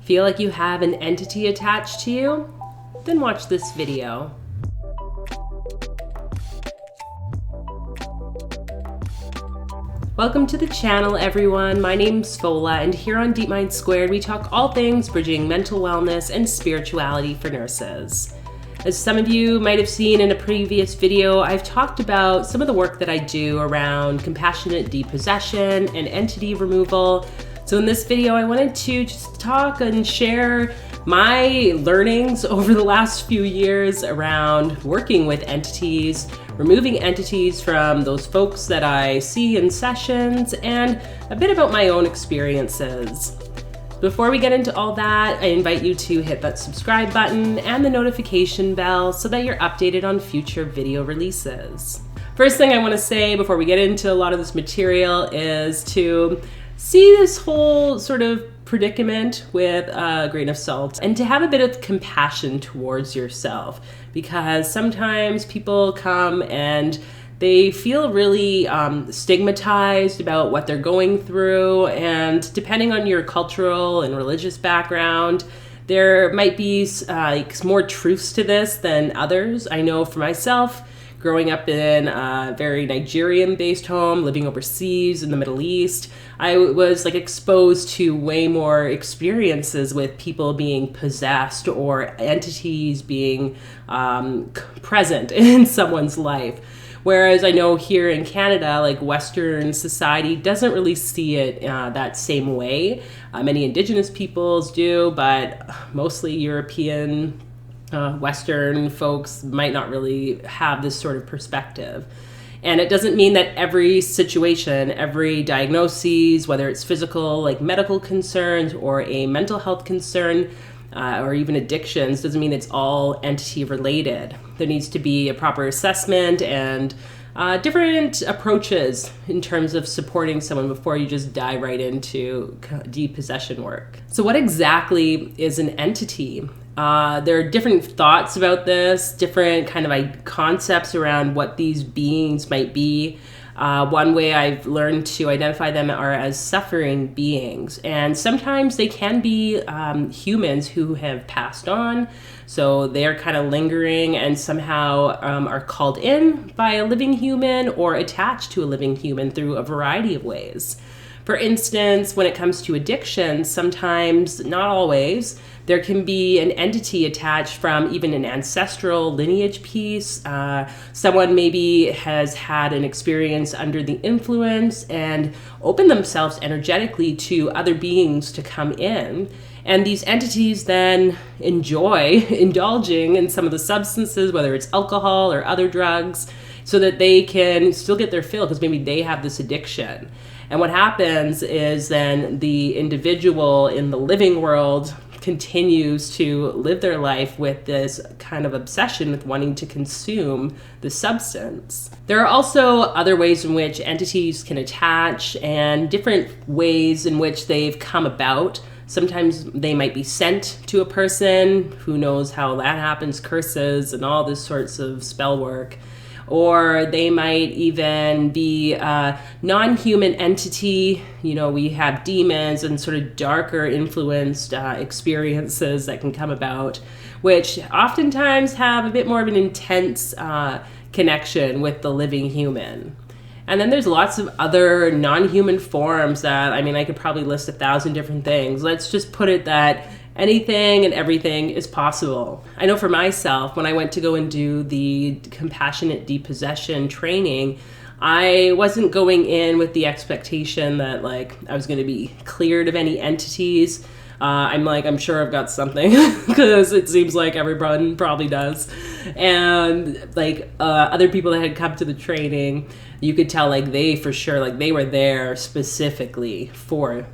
Feel like you have an entity attached to you? Then watch this video. Welcome to the channel, everyone. My name's Fola, and here on Deep Mind Squared, we talk all things bridging mental wellness and spirituality for nurses. As some of you might have seen in a previous video, I've talked about some of the work that I do around compassionate depossession and entity removal. So in this video, I wanted to just talk and share my learnings over the last few years around working with entities, removing entities from those folks that I see in sessions, and a bit about my own experiences. Before we get into all that, I invite you to hit that subscribe button and the notification bell so that you're updated on future video releases. First thing I want to say before we get into a lot of this material is to see this whole sort of predicament with a grain of salt and to have a bit of compassion towards yourself, because sometimes people come and they feel really stigmatized about what they're going through, and depending on your cultural and religious background, there might be more truths to this than others. I know for myself, growing up in a very Nigerian-based home, living overseas in the Middle East, I was exposed to way more experiences with people being possessed or entities being present in someone's life. Whereas I know here in Canada, Western society doesn't really see it that same way. Many Indigenous peoples do, but mostly European Western folks might not really have this sort of perspective. And it doesn't mean that every situation, every diagnosis, whether it's physical, medical concerns, or a mental health concern, or even addictions, doesn't mean it's all entity related. There needs to be a proper assessment and different approaches in terms of supporting someone before you just dive right into depossession work. So what exactly is an entity? There are different thoughts about this, different kind of concepts around what these beings might be. One way I've learned to identify them are as suffering beings. And sometimes they can be humans who have passed on. So they're kind of lingering and somehow are called in by a living human or attached to a living human through a variety of ways. For instance, when it comes to addiction, sometimes, not always, there can be an entity attached from even an ancestral lineage piece. Someone maybe has had an experience under the influence and opened themselves energetically to other beings to come in. And these entities then enjoy indulging in some of the substances, whether it's alcohol or other drugs, so that they can still get their fill because maybe they have this addiction. And what happens is then the individual in the living world continues to live their life with this kind of obsession with wanting to consume the substance. There are also other ways in which entities can attach and different ways in which they've come about. Sometimes they might be sent to a person, who knows how that happens, curses and all this sorts of spell work. Or they might even be a non-human entity. We have demons and sort of darker influenced experiences that can come about, which oftentimes have a bit more of an intense connection with the living human. And then there's lots of other non-human forms that, I could probably list 1,000 different things. Let's just put it that anything and everything is possible. I know for myself, when I went to go and do the compassionate depossession training, I wasn't going in with the expectation that I was going to be cleared of any entities. I'm sure I've got something because it seems like everyone probably does. And other people that had come to the training, you could tell they for sure, they were there specifically for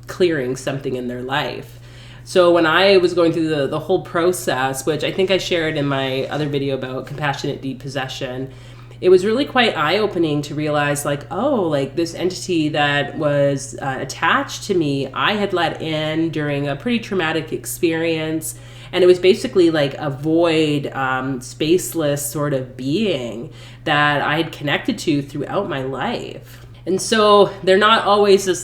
clearing something in their life. So when I was going through the whole process, which I think I shared in my other video about compassionate depossession, it was really quite eye-opening to realize this entity that was attached to me, I had let in during a pretty traumatic experience. And it was basically a void, spaceless sort of being that I had connected to throughout my life. And so they're not always this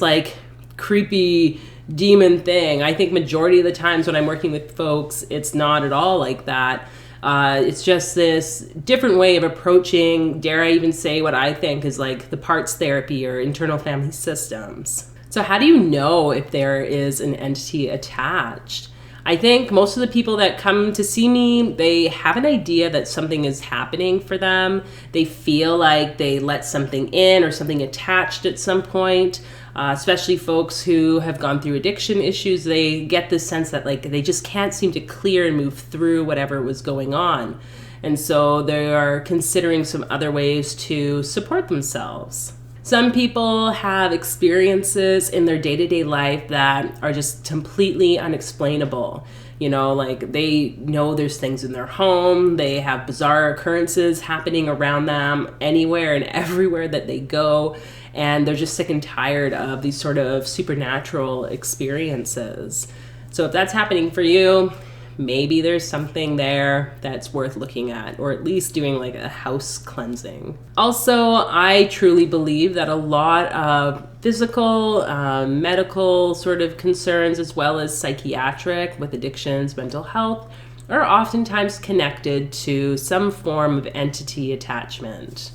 creepy demon thing. I think majority of the times when I'm working with folks, it's not at all like that. It's just this different way of approaching, dare I even say, what I think is like the parts therapy or internal family systems. So how do you know if there is an entity attached? I think most of the people that come to see me, they have an idea that something is happening for them. They feel like they let something in or something attached at some point. Especially folks who have gone through addiction issues, they get this sense that like they just can't seem to clear and move through whatever was going on. And so they are considering some other ways to support themselves. Some people have experiences in their day-to-day life that are just completely unexplainable. You know, like they know there's things in their home, they have bizarre occurrences happening around them anywhere and everywhere that they go, and they're just sick and tired of these sort of supernatural experiences. So if that's happening for you, maybe there's something there that's worth looking at, or at least doing like a house cleansing. Also, I truly believe that a lot of physical, medical sort of concerns, as well as psychiatric with addictions, mental health, are oftentimes connected to some form of entity attachment.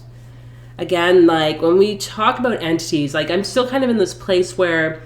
Again, like when we talk about entities, like I'm still kind of in this place where,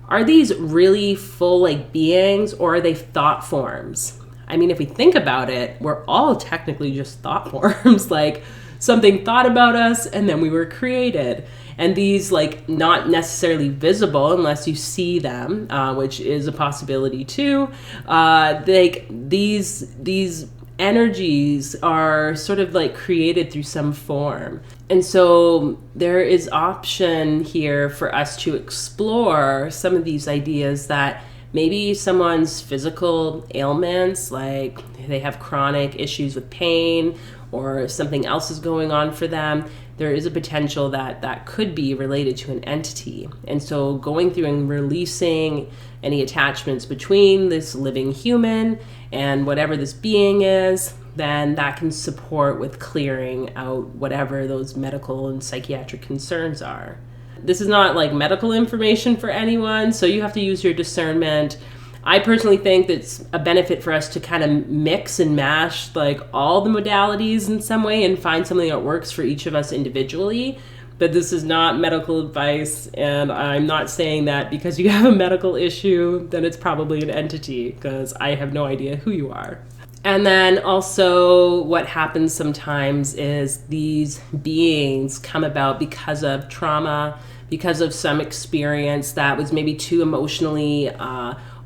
are these really full like beings, or are they thought forms? I mean, if we think about it, we're all technically just thought forms, like something thought about us and then we were created. And these like not necessarily visible unless you see them, which is a possibility too. Like these energies are sort of like created through some form. And so there is option here for us to explore some of these ideas that maybe someone's physical ailments, like they have chronic issues with pain or something else is going on for them, there is a potential that that could be related to an entity. And so going through and releasing any attachments between this living human and whatever this being is, then that can support with clearing out whatever those medical and psychiatric concerns are. This is not like medical information for anyone, so you have to use your discernment. I personally think that's a benefit for us to kind of mix and mash like all the modalities in some way and find something that works for each of us individually. But this is not medical advice, and I'm not saying that because you have a medical issue, then it's probably an entity, because I have no idea who you are. And then also what happens sometimes is these beings come about because of trauma, because of some experience that was maybe too emotionally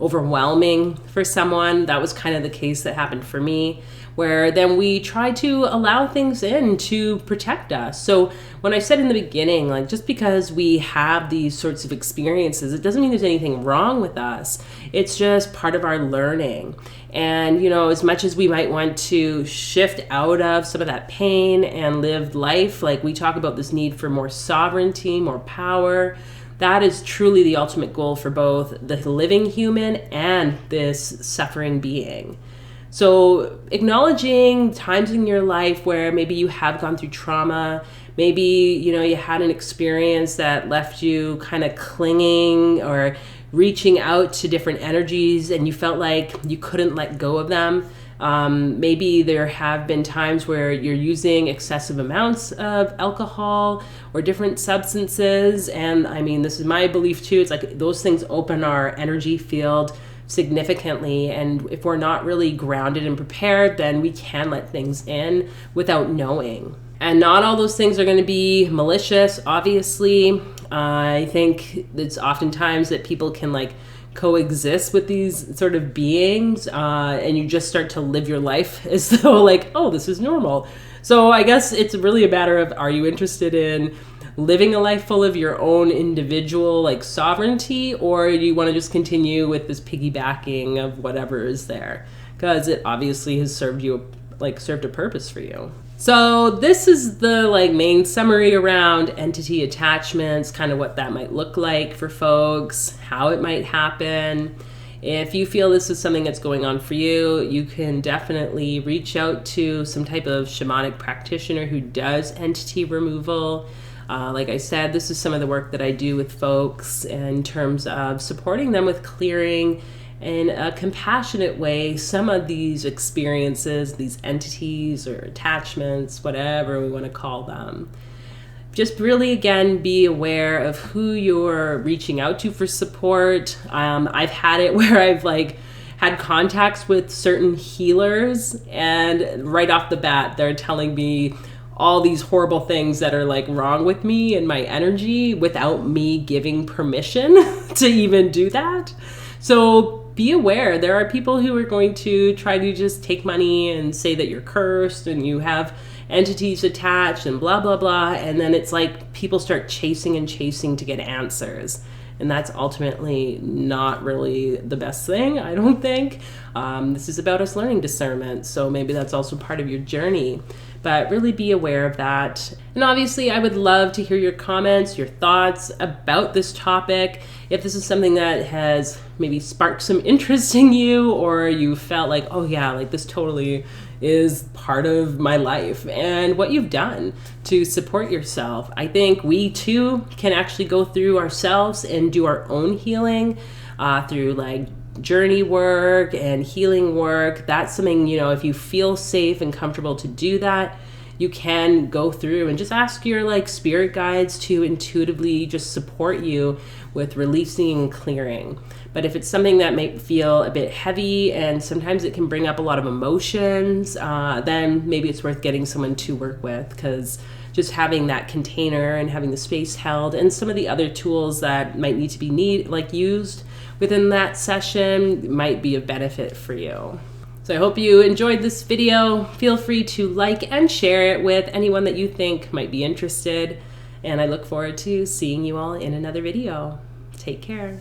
overwhelming for someone. That was kind of the case that happened for me, where then we try to allow things in to protect us. So when I said in the beginning, like just because we have these sorts of experiences, it doesn't mean there's anything wrong with us. It's just part of our learning. And, you know, as much as we might want to shift out of some of that pain and live life, like we talk about this need for more sovereignty, more power, that is truly the ultimate goal for both the living human and this suffering being. So acknowledging times in your life where maybe you have gone through trauma, maybe, you know, you had an experience that left you kind of clinging or reaching out to different energies and you felt like you couldn't let go of them. Maybe there have been times where you're using excessive amounts of alcohol or different substances. And I mean, this is my belief too. It's like those things open our energy field significantly. And if we're not really grounded and prepared, then we can let things in without knowing. And not all those things are going to be malicious, obviously. I think it's oftentimes that people can like coexist with these sort of beings, and you just start to live your life as though like, oh, this is normal. So I guess it's really a matter of, are you interested in living a life full of your own individual like sovereignty, or do you want to just continue with this piggybacking of whatever is there? Because it obviously has served a purpose for you. So this is the like main summary around entity attachments, kind of what that might look like for folks, how it might happen. If you feel this is something that's going on for you, you can definitely reach out to some type of shamanic practitioner who does entity removal. Like I said, this is some of the work that I do with folks in terms of supporting them with clearing in a compassionate way some of these experiences, these entities or attachments, whatever we want to call them. Just really, again, be aware of who you're reaching out to for support. I've had it where I've had contacts with certain healers, and right off the bat, they're telling me all these horrible things that are wrong with me and my energy without me giving permission to even do that. So be aware, there are people who are going to try to just take money and say that you're cursed and you have entities attached and blah, blah, blah. And then it's like people start chasing and chasing to get answers. And that's ultimately not really the best thing, I don't think. This is about us learning discernment, so maybe that's also part of your journey. But really be aware of that. And obviously, I would love to hear your comments, your thoughts about this topic. If this is something that has maybe sparked some interest in you, or you felt like, oh yeah, this totally is part of my life, and what you've done to support yourself. I think we too can actually go through ourselves and do our own healing through journey work and healing work. That's something, if you feel safe and comfortable to do that, you can go through and just ask your spirit guides to intuitively just support you with releasing and clearing. But if it's something that may feel a bit heavy and sometimes it can bring up a lot of emotions, then maybe it's worth getting someone to work with, because just having that container and having the space held and some of the other tools that might need to be used within that session might be of benefit for you. So I hope you enjoyed this video. Feel free to like and share it with anyone that you think might be interested. And I look forward to seeing you all in another video. Take care.